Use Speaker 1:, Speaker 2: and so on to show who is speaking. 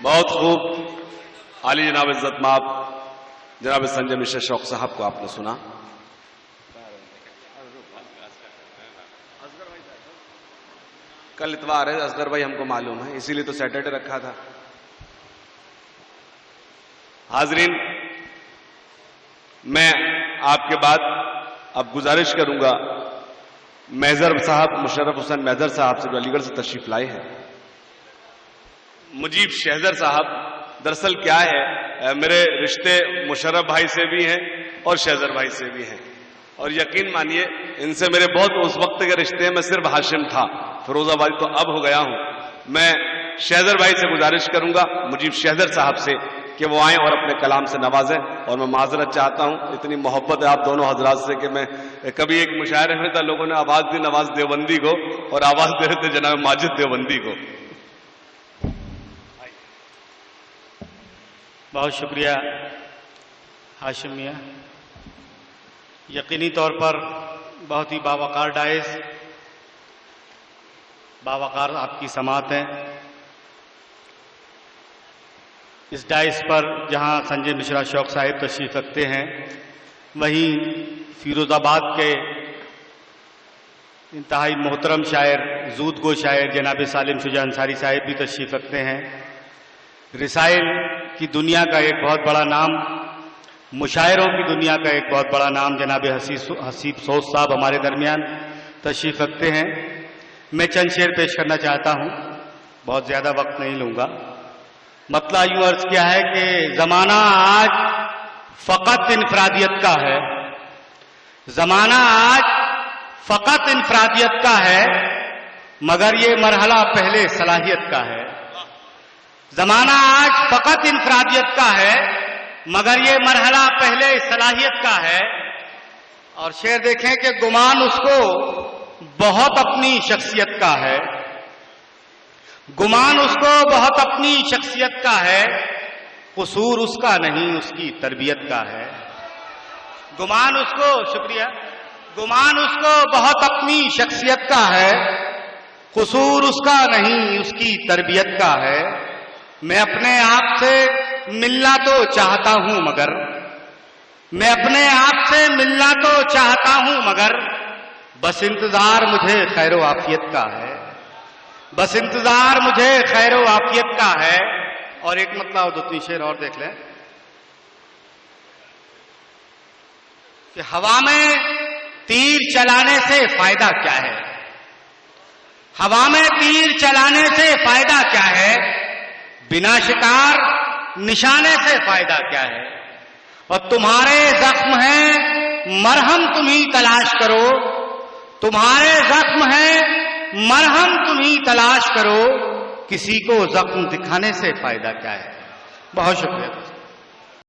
Speaker 1: बहुत खूब। आली जनाब इज्जत माब जनाब संजय मिश्रा शौक साहब को आपने सुना। कल इतवार है, असगर भाई हमको मालूम है, इसीलिए तो सैटरडे रखा था। हाजरीन, मैं आपके बाद अब गुजारिश करूंगा महजर साहब, मुशर्रफ हुसैन महजर साहब से, जो अलीगढ़ से तशरीफ लाए हैं, मुजीब शहजर साहब। दरअसल क्या है, मेरे रिश्ते मुशर्रफ भाई से भी हैं और शहजर भाई से भी हैं, और यकीन मानिए इनसे मेरे बहुत उस वक्त के रिश्ते हैं। मैं सिर्फ हाशिम था, फिरोजाबादी तो अब हो गया हूं। मैं शहजर भाई से गुजारिश करूंगा, मुजीब शहजर साहब से, कि वो आएं और अपने कलाम से नवाजें। और मैं माजरत चाहता हूं, इतनी मोहब्बत है आप दोनों हजरात से कि मैं कभी एक मुशायरे में था, लोगों ने आवाज दी नवाज देवबंदी को, और आवाज दे रहे थे जनाब माजिद देवबंदी को।
Speaker 2: बहुत शुक्रिया हाशिम मियां। यकीनी तौर पर बहुत ही बावकार डाइस, बावकार आपकी समात है। इस डाइस पर जहां संजय मिश्रा शौक साहिब तशरीफ रखते हैं, वहीं फिरोजाबाद के इंतहाई मोहतरम शायर, जूदगो शायर जनाब सालिम शुजा अंसारी साहिब भी तशरीफ रखते हैं। रिसाइल की दुनिया का एक बहुत बड़ा नाम, मुशायरों की दुनिया का एक बहुत बड़ा नाम जनाब हसीब सोज साहब हमारे दरमियान तशरीफ रखते हैं। मैं चंद शेर पेश करना चाहता हूं, बहुत ज्यादा वक्त नहीं लूंगा। मतलब यूं अर्ज किया है कि जमाना आज फकत इनफरादियत का है, जमाना आज फकत इनफरादियत का है, मगर ये मरहला पहले सलाहियत का है। जमाना आज फकत इनफरादियत का है, मगर ये मरहला पहले सलाहियत का है। और शेर देखें कि गुमान उसको बहुत अपनी शख्सियत का है, गुमान उसको बहुत अपनी शख्सियत का है, कसूर उसका नहीं उसकी तरबियत का है। गुमान उसको, शुक्रिया, गुमान उसको बहुत अपनी शख्सियत का है, कसूर उसका नहीं उसकी तरबियत का है। मैं अपने आप से मिलना तो चाहता हूं मगर, मैं अपने आप से मिलना तो चाहता हूं मगर, बस इंतजार मुझे खैरो आफियत का है, बस इंतजार मुझे खैरो आफियत का है। और एक मतलब दो तीन शेर और देख लें कि हवा में तीर चलाने से फायदा क्या है, हवा में तीर चलाने से फायदा क्या है, बिना शिकार निशाने से फायदा क्या है। और तुम्हारे जख्म हैं मरहम तुम ही तलाश करो, तुम्हारे जख्म हैं मरहम तुम ही तलाश करो, किसी को जख्म दिखाने से फायदा क्या है। बहुत शुक्रिया।